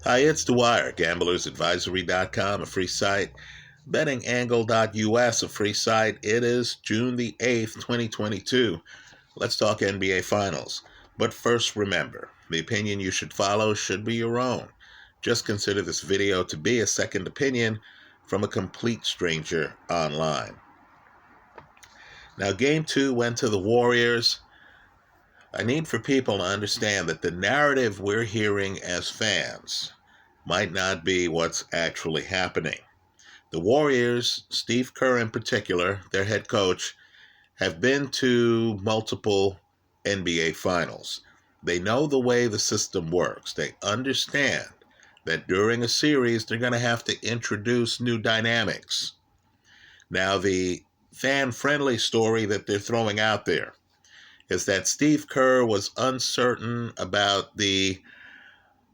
Hi, it's Dwyer, gamblersadvisory.com, a free site, bettingangle.us, a free site. It is June the 8th, 2022. Let's talk NBA Finals. But first, remember, the opinion you should follow should be your own. Just consider this video to be a second opinion from a complete stranger online. Now, Game 2 went to the Warriors. I need for people to understand that the narrative we're hearing as fans might not be what's actually happening. The Warriors, Steve Kerr in particular, their head coach, have been to multiple NBA Finals. They know the way the system works. They understand that during a series, they're going to have to introduce new dynamics. Now, the fan-friendly story that they're throwing out there is that Steve Kerr was uncertain about the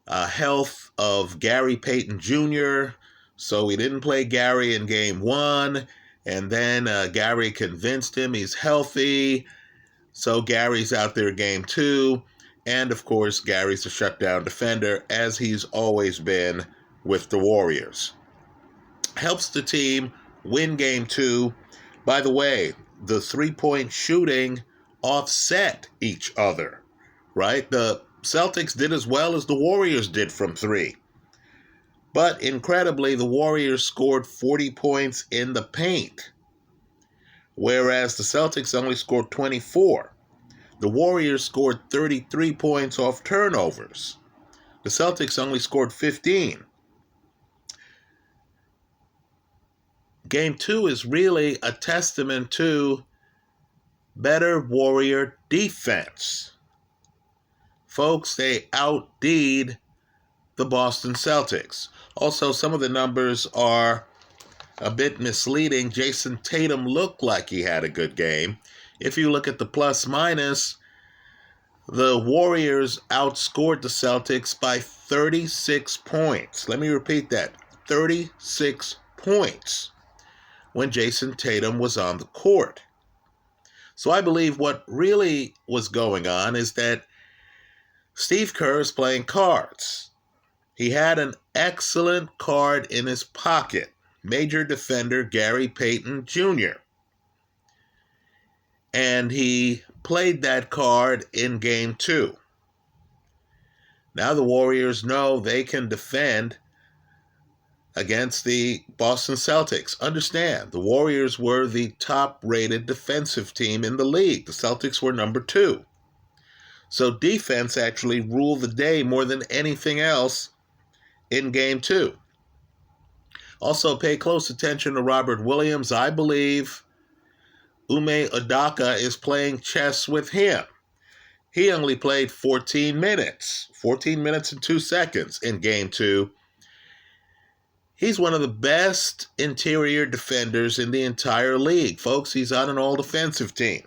health of Gary Payton Jr., so he didn't play Gary in Game 1, and then Gary convinced him he's healthy, so Gary's out there Game 2, and of course Gary's a shutdown defender, as he's always been with the Warriors. Helps the team win Game 2. By the way, the three-point shooting offset each other, right? The Celtics did as well as the Warriors did from three. But incredibly, the Warriors scored 40 points in the paint, whereas the Celtics only scored 24. The Warriors scored 33 points off turnovers. The Celtics only scored 15. Game 2 is really a testament to better Warrior defense. Folks, they outdid the Boston Celtics. Also, some of the numbers are a bit misleading. Jason Tatum looked like he had a good game. If you look at the plus-minus, the Warriors outscored the Celtics by 36 points. Let me repeat that, 36 points when Jason Tatum was on the court. So I believe what really was going on is that Steve Kerr is playing cards. He had an excellent card in his pocket, major defender Gary Payton Jr. And he played that card in Game 2. Now the Warriors know they can defend against the Boston Celtics. Understand, the Warriors were the top-rated defensive team in the league. The Celtics were number 2. So defense actually ruled the day more than anything else in Game 2. Also, pay close attention to Robert Williams. I believe Ime Udoka is playing chess with him. He only played 14 minutes and 2 seconds in Game 2. He's one of the best interior defenders in the entire league. Folks, he's on an all-defensive team.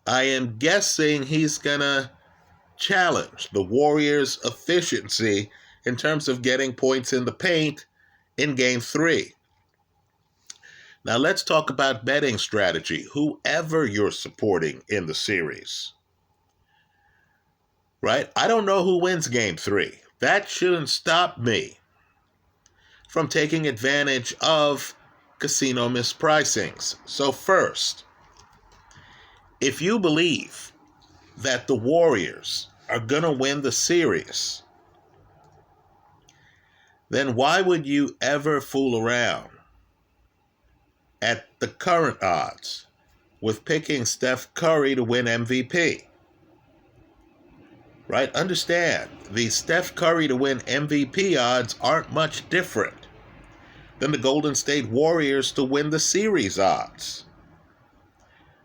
I am guessing he's going to challenge the Warriors' efficiency in terms of getting points in the paint in Game 3. Now let's talk about betting strategy. Whoever you're supporting in the series, right? I don't know who wins Game 3. That shouldn't stop me from taking advantage of casino mispricings. So first, if you believe that the Warriors are going to win the series, then why would you ever fool around at the current odds with picking Steph Curry to win MVP? Right? Understand, the Steph Curry to win MVP odds aren't much different than the Golden State Warriors to win the series odds.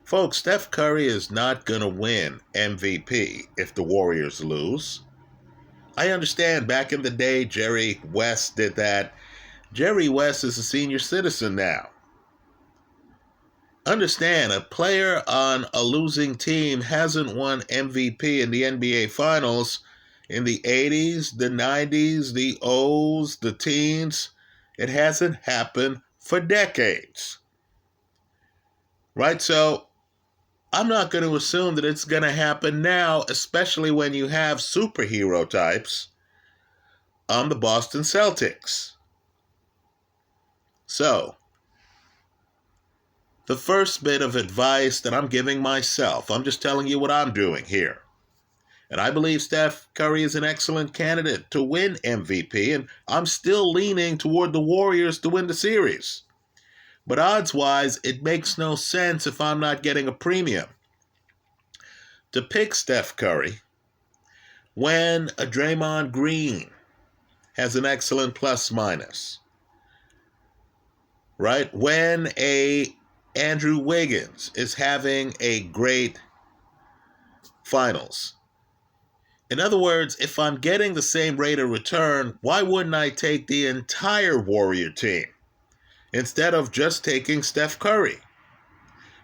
Folks, Steph Curry is not going to win MVP if the Warriors lose. I understand back in the day, Jerry West did that. Jerry West is a senior citizen now. Understand, a player on a losing team hasn't won MVP in the NBA Finals in the 80s, the 90s, the O's, the teens. It hasn't happened for decades. Right? So I'm not going to assume that it's going to happen now, especially when you have superhero types on the Boston Celtics. So, the first bit of advice that I'm giving myself, I'm just telling you what I'm doing here. And I believe Steph Curry is an excellent candidate to win MVP, and I'm still leaning toward the Warriors to win the series. But odds-wise, it makes no sense if I'm not getting a premium to pick Steph Curry when a Draymond Green has an excellent plus-minus, right? When a Andrew Wiggins is having a great finals. In other words, if I'm getting the same rate of return, why wouldn't I take the entire Warrior team instead of just taking Steph Curry?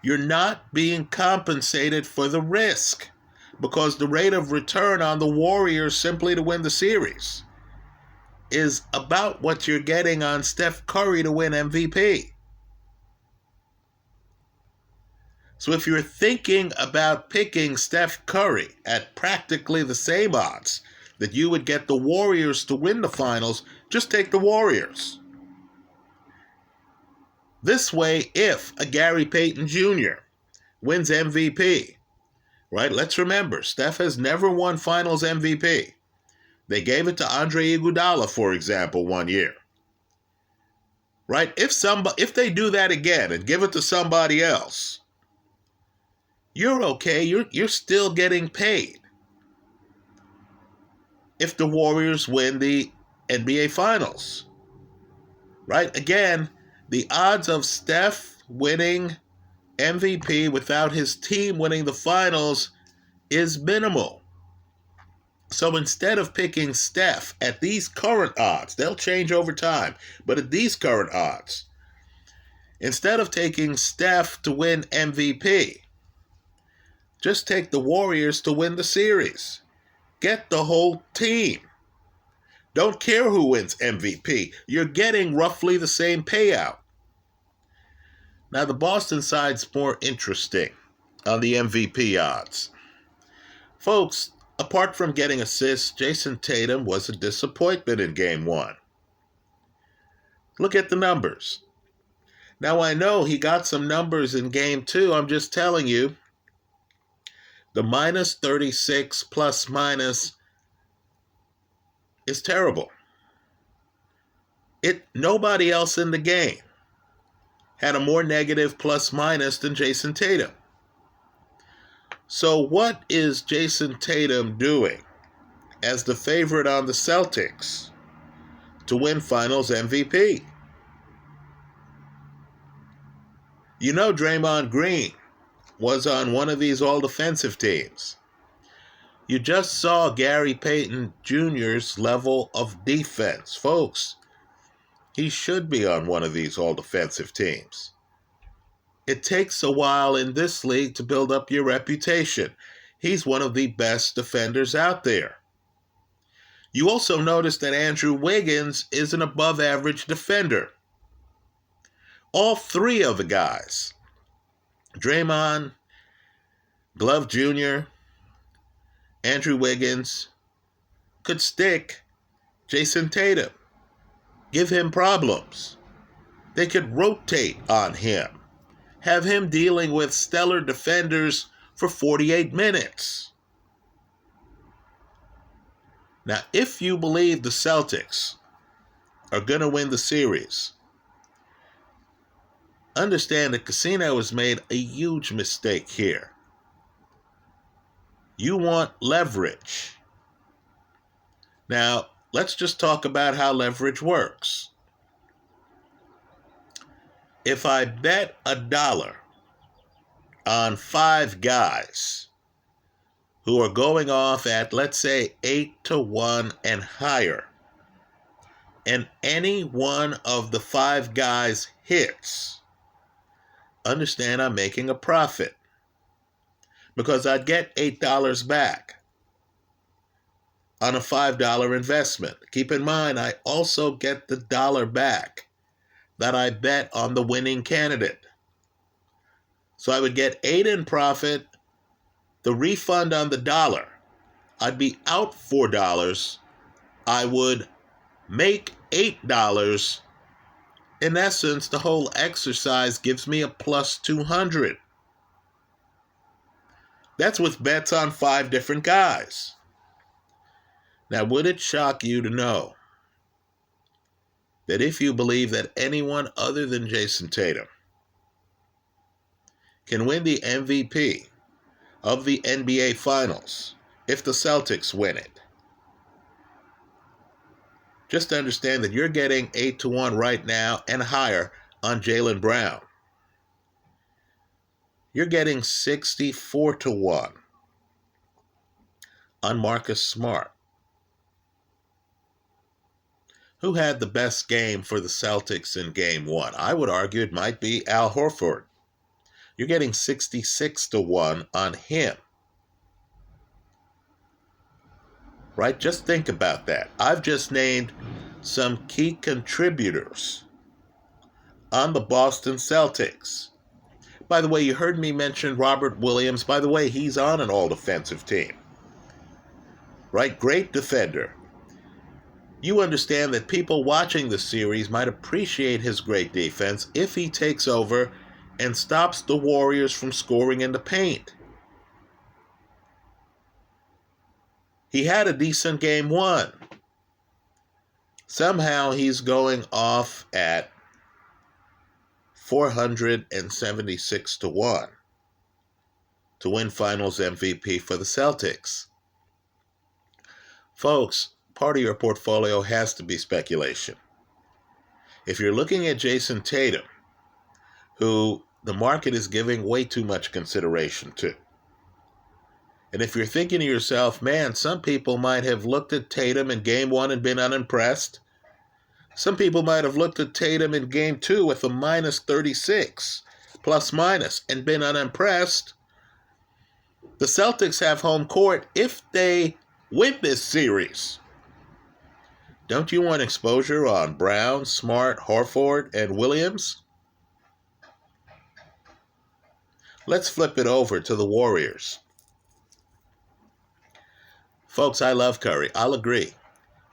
You're not being compensated for the risk because the rate of return on the Warriors simply to win the series is about what you're getting on Steph Curry to win MVP. So if you're thinking about picking Steph Curry at practically the same odds that you would get the Warriors to win the finals, just take the Warriors. This way, if a Gary Payton Jr. wins MVP, right? Let's remember, Steph has never won finals MVP. They gave it to Andre Iguodala, for example, one year. Right? If they do that again and give it to somebody else, you're okay. You're still getting paid if the Warriors win the NBA Finals. Right? Again, the odds of Steph winning MVP without his team winning the finals is minimal. So instead of picking Steph at these current odds, they'll change over time, but at these current odds, instead of taking Steph to win MVP, just take the Warriors to win the series. Get the whole team. Don't care who wins MVP. You're getting roughly the same payout. Now, the Boston side's more interesting on the MVP odds. Folks, apart from getting assists, Jason Tatum was a disappointment in Game 1. Look at the numbers. Now, I know he got some numbers in Game 2. I'm just telling you, the minus 36 plus minus is terrible. Nobody else in the game had a more negative plus minus than Jason Tatum. So what is Jason Tatum doing as the favorite on the Celtics to win Finals MVP? You know Draymond Green was on one of these all-defensive teams. You just saw Gary Payton Jr.'s level of defense. Folks, he should be on one of these all-defensive teams. It takes a while in this league to build up your reputation. He's one of the best defenders out there. You also notice that Andrew Wiggins is an above-average defender. All three of the guys, Draymond, Glove Jr., Andrew Wiggins, could stick Jason Tatum, give him problems. They could rotate on him, have him dealing with stellar defenders for 48 minutes. Now, if you believe the Celtics are going to win the series, understand that Casino has made a huge mistake here. You want leverage. Now, let's just talk about how leverage works. If I bet $1 on 5 guys who are going off at, let's say, 8-1 and higher, and any one of the 5 guys hits, understand I'm making a profit because I'd get $8 back on a $5 investment. Keep in mind, I also get the $1 back that I bet on the winning candidate. So I would get $8 in profit, the refund on the $1. I'd be out $4. I would make $8. In essence, the whole exercise gives me a plus 200. That's with bets on 5 different guys. Now, would it shock you to know that if you believe that anyone other than Jason Tatum can win the MVP of the NBA Finals if the Celtics win it, just understand that you're getting 8-1 right now and higher on Jaylen Brown. You're getting 64-1 on Marcus Smart. Who had the best game for the Celtics in Game 1? I would argue it might be Al Horford. You're getting 66-1 on him. Right? Just think about that. I've just named some key contributors on the Boston Celtics. By the way, you heard me mention Robert Williams. By the way, he's on an all-defensive team. Right? Great defender. You understand that people watching the series might appreciate his great defense if he takes over and stops the Warriors from scoring in the paint. He had a decent Game 1. Somehow he's going off at 476-1 to win Finals MVP for the Celtics. Folks, part of your portfolio has to be speculation. If you're looking at Jason Tatum, who the market is giving way too much consideration to, and if you're thinking to yourself, man, some people might have looked at Tatum in Game 1 and been unimpressed. Some people might have looked at Tatum in Game 2 with a minus 36, plus minus, and been unimpressed. The Celtics have home court if they win this series. Don't you want exposure on Brown, Smart, Horford, and Williams? Let's flip it over to the Warriors. Folks, I love Curry. I'll agree.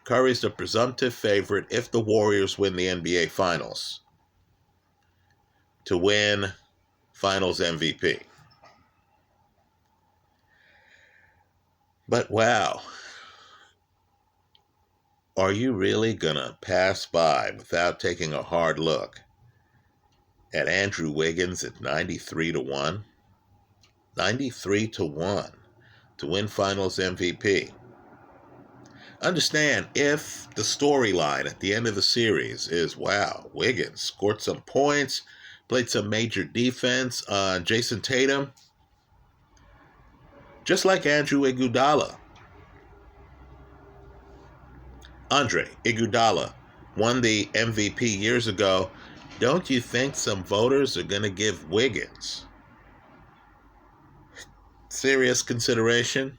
Curry's the presumptive favorite if the Warriors win the NBA Finals to win Finals MVP. But wow, are you really going to pass by without taking a hard look at Andrew Wiggins at 93-1? 93-1 to win Finals MVP. Understand, if the storyline at the end of the series is, wow, Wiggins scored some points, played some major defense on Jason Tatum, just like Andrew Iguodala. Andre Iguodala won the MVP years ago. Don't you think some voters are going to give Wiggins serious consideration?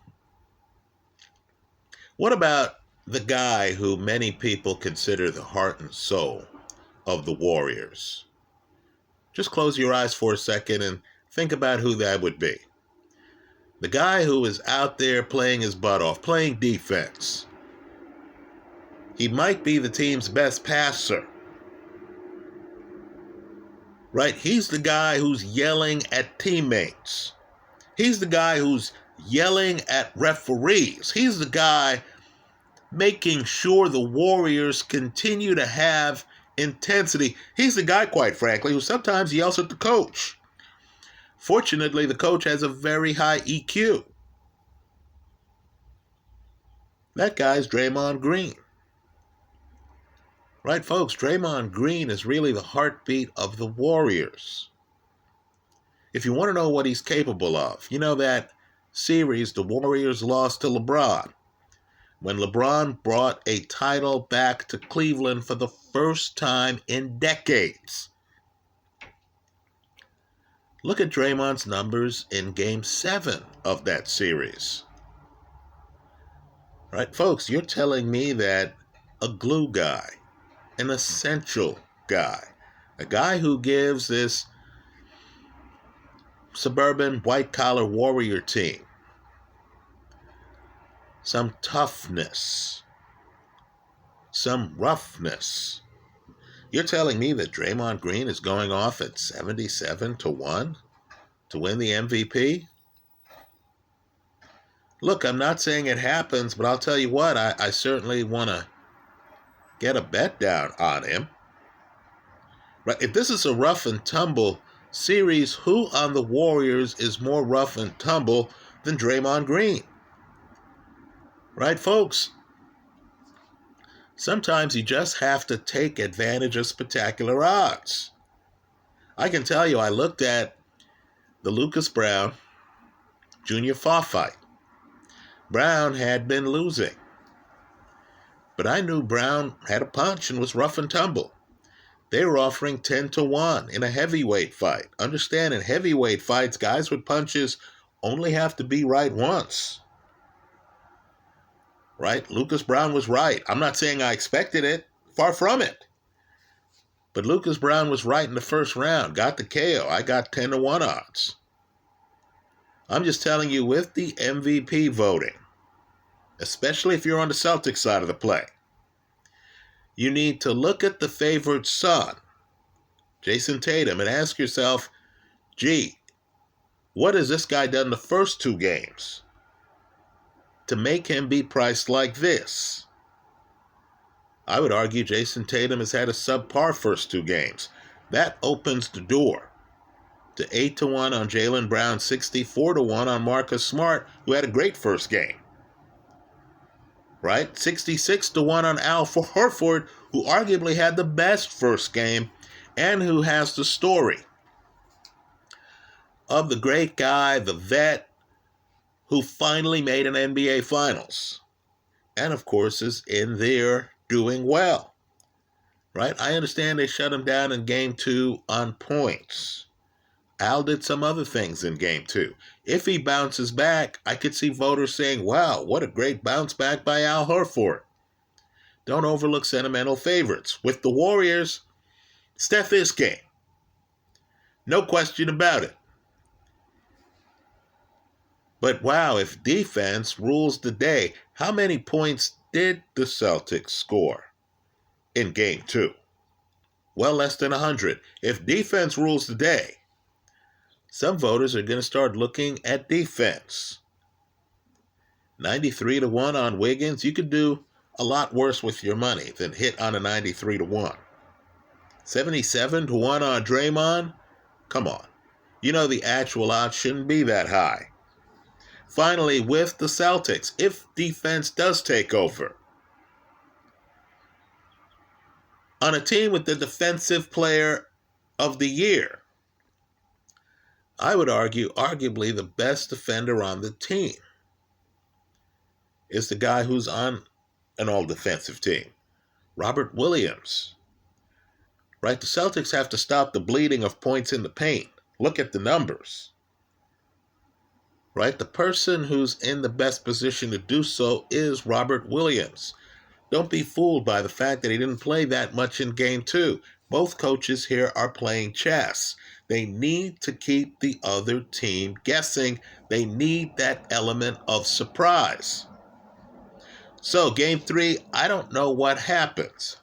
What about the guy who many people consider the heart and soul of the Warriors? Just close your eyes for a second and think about who that would be. The guy who is out there playing his butt off, playing defense. He might be the team's best passer. Right? He's the guy who's yelling at teammates. He's the guy who's yelling at referees. He's the guy making sure the Warriors continue to have intensity. He's the guy, quite frankly, who sometimes yells at the coach. Fortunately, the coach has a very high EQ. That guy's Draymond Green. Right, folks? Draymond Green is really the heartbeat of the Warriors. If you want to know what he's capable of, you know that series the Warriors lost to LeBron, when LeBron brought a title back to Cleveland for the first time in decades. Look at Draymond's numbers in Game 7 of that series. Right, folks, you're telling me that a glue guy, an essential guy, a guy who gives this suburban white-collar Warrior team some toughness, some roughness. You're telling me that Draymond Green is going off at 77-1 to win the MVP? Look, I'm not saying it happens, but I'll tell you what, I certainly want to get a bet down on him. Right? If this is a rough and tumble series, who on the Warriors is more rough and tumble than Draymond Green? Right, folks? Sometimes you just have to take advantage of spectacular odds. I can tell you, I looked at the Lucas Brown Jr. Fall fight. Brown had been losing, but I knew Brown had a punch and was rough and tumble. They were offering 10-1 in a heavyweight fight. Understand, in heavyweight fights, guys with punches only have to be right once. Right? Lucas Brown was right. I'm not saying I expected it. Far from it. But Lucas Brown was right in the first round. Got the KO. I got 10-1 odds. I'm just telling you, with the MVP voting, especially if you're on the Celtics side of the play, you need to look at the favored son, Jason Tatum, and ask yourself, gee, what has this guy done the first two games to make him be priced like this? I would argue Jason Tatum has had a subpar first two games. That opens the door to 8-1 on Jaylen Brown, 64-1 on Marcus Smart, who had a great first game. Right? 66-1 on Al Horford, who arguably had the best first game and who has the story of the great guy, the vet, who finally made an NBA Finals. And, of course, is in there doing well. Right? I understand they shut him down in Game 2 on points. Al did some other things in Game 2. If he bounces back, I could see voters saying, wow, what a great bounce back by Al Horford. Don't overlook sentimental favorites. With the Warriors, Steph is king. No question about it. But wow, if defense rules the day, how many points did the Celtics score in Game 2? Well, less than 100. If defense rules the day, some voters are going to start looking at defense. 93-1 on Wiggins. You could do a lot worse with your money than hit on a 93-1. 77-1 on Draymond. Come on. You know the actual odds shouldn't be that high. Finally, with the Celtics, if defense does take over, on a team with the defensive player of the year, I would argue, arguably the best defender on the team is the guy who's on an all-defensive team, Robert Williams. Right? The Celtics have to stop the bleeding of points in the paint. Look at the numbers. Right? The person who's in the best position to do so is Robert Williams. Don't be fooled by the fact that he didn't play that much in Game 2. Both coaches here are playing chess. They need to keep the other team guessing. They need that element of surprise. So, Game 3, I don't know what happens.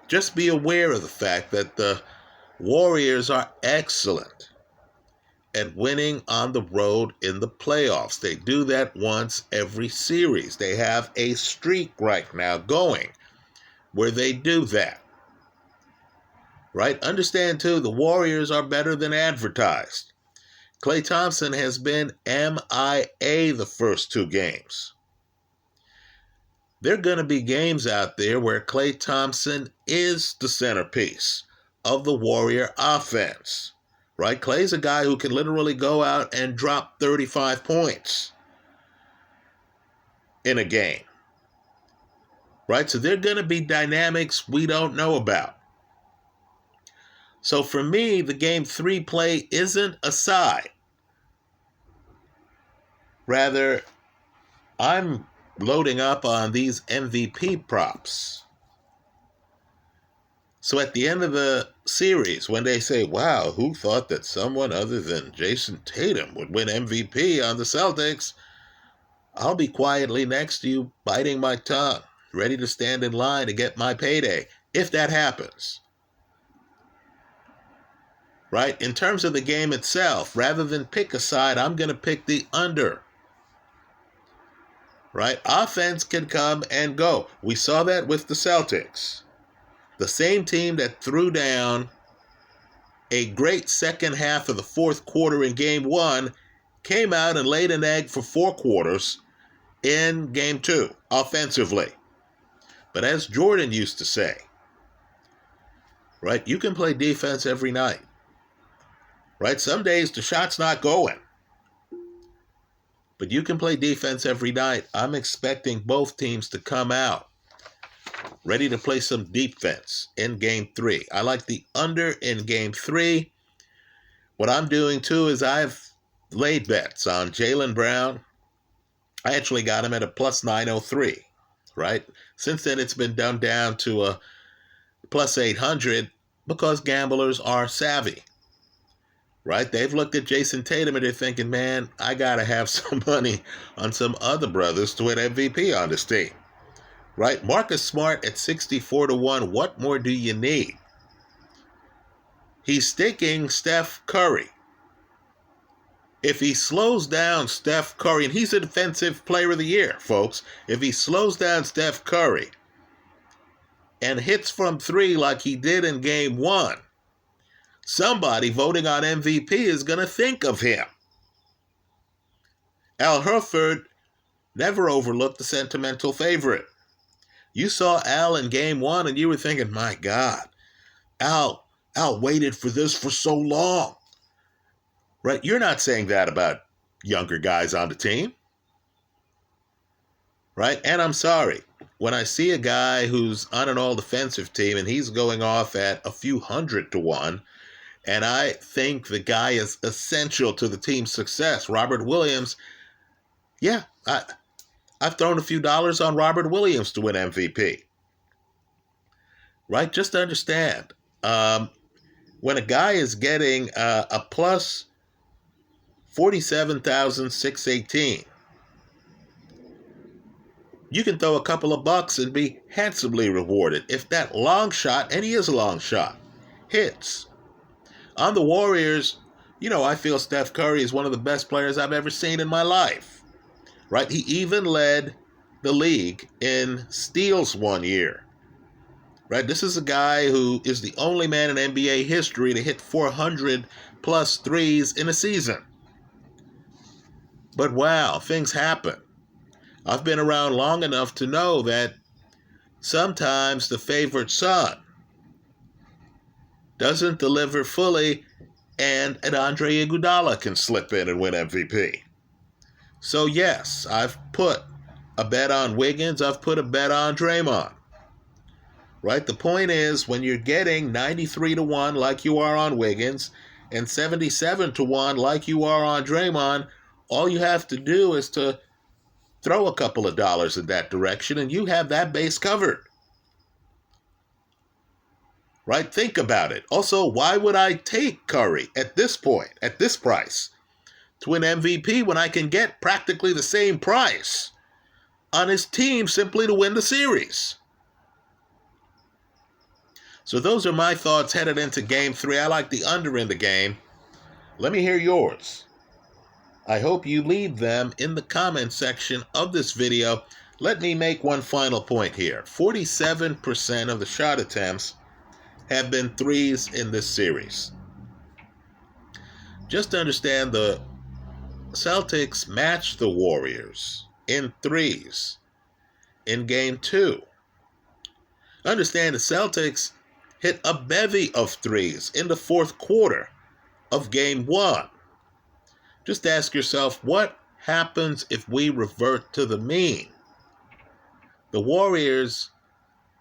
Just be aware of the fact that the Warriors are excellent at winning on the road in the playoffs. They do that once every series. They have a streak right now going where they do that. Right? Understand, too, the Warriors are better than advertised. Klay Thompson has been MIA the first two games. There are going to be games out there where Klay Thompson is the centerpiece of the Warrior offense. Right? Klay's a guy who can literally go out and drop 35 points in a game. Right? So there are going to be dynamics we don't know about. So for me, the Game 3 play isn't a side. Rather, I'm loading up on these MVP props. So at the end of the series, when they say, wow, who thought that someone other than Jason Tatum would win MVP on the Celtics, I'll be quietly next to you, biting my tongue. ready to stand in line to get my payday, if that happens. Right? In terms of the game itself, rather than pick a side, I'm going to pick the under. Right? Offense can come and go. We saw that with the Celtics. The same team that threw down a great second half of the fourth quarter in game one came out and laid an egg for 4 quarters in game two, offensively. But as Jordan used to say, right, you can play defense every night. Right? Some days the shot's not going. But you can play defense every night. I'm expecting both teams to come out ready to play some defense in game 3. I like the under in game 3. What I'm doing too is I've laid bets on Jaylen Brown. I actually got him at a plus 903, right? Since then it's been down to a plus 800 because gamblers are savvy. Right? They've looked at Jason Tatum and they're thinking, man, I got to have some money on some other brothers to win MVP on this team. Right? Marcus Smart at 64-1. What more do you need? He's sticking Steph Curry. If he slows down Steph Curry, and he's a defensive player of the year, folks. If he slows down Steph Curry and hits from 3 like he did in game 1, somebody voting on MVP is going to think of him. Al Horford never overlooked the sentimental favorite. You saw Al in game 1 and you were thinking, my God, Al waited for this for so long. Right? You're not saying that about younger guys on the team. Right? And I'm sorry. When I see a guy who's on an all-defensive team and he's going off at a few 100-1, and I think the guy is essential to the team's success, Robert Williams, yeah, I've thrown a few dollars on Robert Williams to win MVP. Right? Just to understand, when a guy is getting a plus 47,618, you can throw a couple of bucks and be handsomely rewarded if that long shot, and he is a long shot, hits. On the Warriors, I feel Steph Curry is one of the best players I've ever seen in my life. Right? He even led the league in steals one year. Right? This is a guy who is the only man in NBA history to hit 400 plus threes in a season. But wow, things happen. I've been around long enough to know that sometimes the favorite son doesn't deliver fully, and an Andre Iguodala can slip in and win MVP. So yes, I've put a bet on Wiggins. I've put a bet on Draymond. Right? The point is, when you're getting 93-1 like you are on Wiggins and 77-1 like you are on Draymond, all you have to do is to throw a couple of dollars in that direction and you have that base covered. Right? Think about it. Also, why would I take Curry at this point, at this price, to win MVP when I can get practically the same price on his team simply to win the series? So those are my thoughts headed into Game 3. I like the under in the game. Let me hear yours. I hope you leave them in the comment section of this video. Let me make one final point here. 47% of the shot attempts have been threes in this series. Just to understand, the Celtics matched the Warriors in threes in Game 2. Understand the Celtics hit a bevy of threes in the fourth quarter of Game 1. Just ask yourself, what happens if we revert to the mean? The Warriors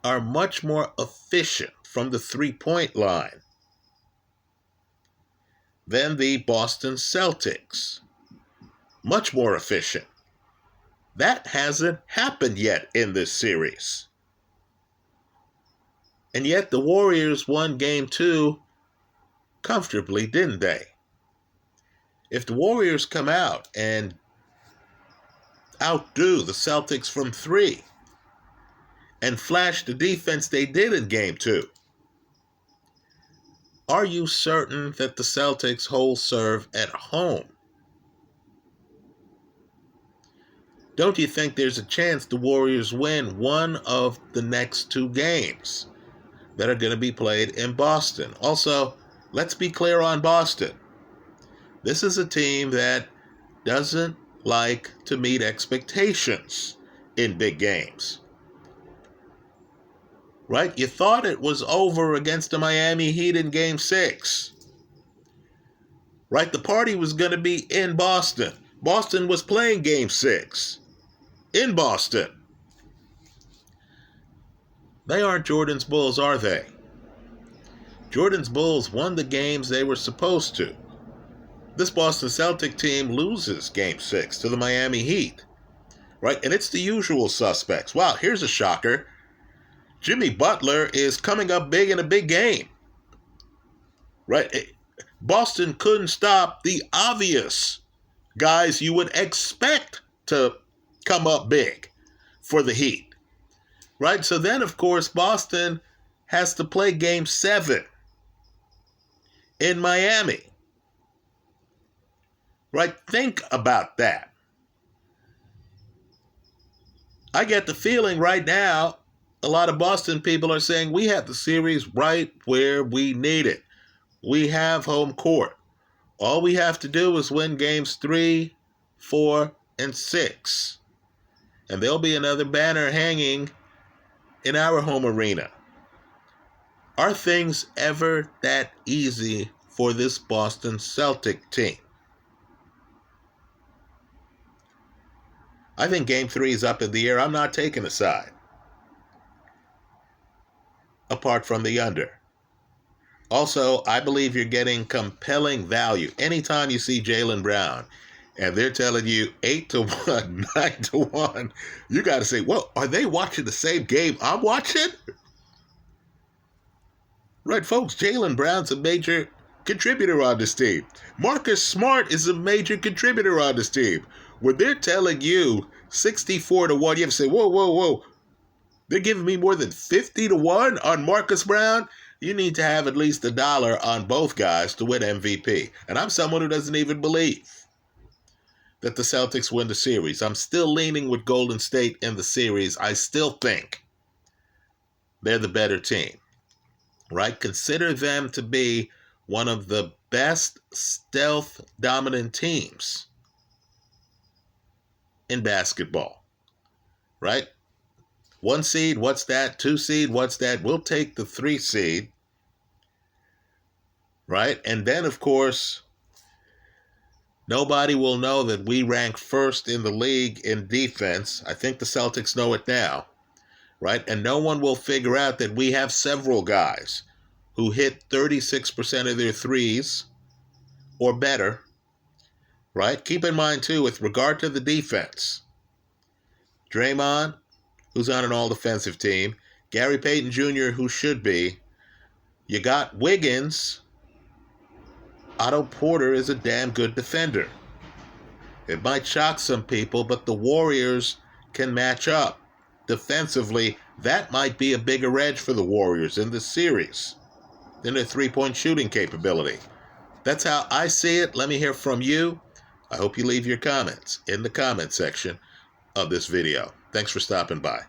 are much more efficient from the three-point line than the Boston Celtics. Much more efficient. That hasn't happened yet in this series. And yet the Warriors won Game 2 comfortably, didn't they? If the Warriors come out and outdo the Celtics from 3, and flash the defense they did in Game 2. Are you certain that the Celtics hold serve at home? Don't you think there's a chance the Warriors win one of the next 2 games that are going to be played in Boston? Also, let's be clear on Boston. This is a team that doesn't like to meet expectations in big games. Right? You thought it was over against the Miami Heat in Game 6. Right? The party was going to be in Boston. Boston was playing Game 6 in Boston. They aren't Jordan's Bulls, are they? Jordan's Bulls won the games they were supposed to. This Boston Celtic team loses Game 6 to the Miami Heat. Right? And it's the usual suspects. Wow, here's a shocker. Jimmy Butler is coming up big in a big game. Right? Boston couldn't stop the obvious guys you would expect to come up big for the Heat. Right? So then, of course, Boston has to play Game 7 in Miami. Right? Think about that. I get the feeling right now, a lot of Boston people are saying we have the series right where we need it. We have home court. All we have to do is win games 3, 4, and 6. And there'll be another banner hanging in our home arena. Are things ever that easy for this Boston Celtic team? I think Game 3 is up in the air. I'm not taking a side. Apart from the under. Also, I believe you're getting compelling value. Anytime you see Jaylen Brown and they're telling you 8-1, 9-1, you got to say, well, are they watching the same game I'm watching? Right, folks, Jaylen Brown's a major contributor on this team. Marcus Smart is a major contributor on this team. When they're telling you 64-1, you have to say, whoa. They're giving me more than 50-1 on Marcus Brown? You need to have at least $1 on both guys to win MVP. And I'm someone who doesn't even believe that the Celtics win the series. I'm still leaning with Golden State in the series. I still think they're the better team. Right? Consider them to be one of the best stealth-dominant teams in basketball. Right? 1 seed, what's that? 2 seed, what's that? We'll take the 3 seed. Right? And then, of course, nobody will know that we rank first in the league in defense. I think the Celtics know it now. Right? And no one will figure out that we have several guys who hit 36% of their threes or better. Right? Keep in mind, too, with regard to the defense, Draymond, who's on an all-defensive team, Gary Payton Jr., who should be. You got Wiggins. Otto Porter is a damn good defender. It might shock some people, but the Warriors can match up defensively. That might be a bigger edge for the Warriors in this series than their three-point shooting capability. That's how I see it. Let me hear from you. I hope you leave your comments in the comment section of this video. Thanks for stopping by.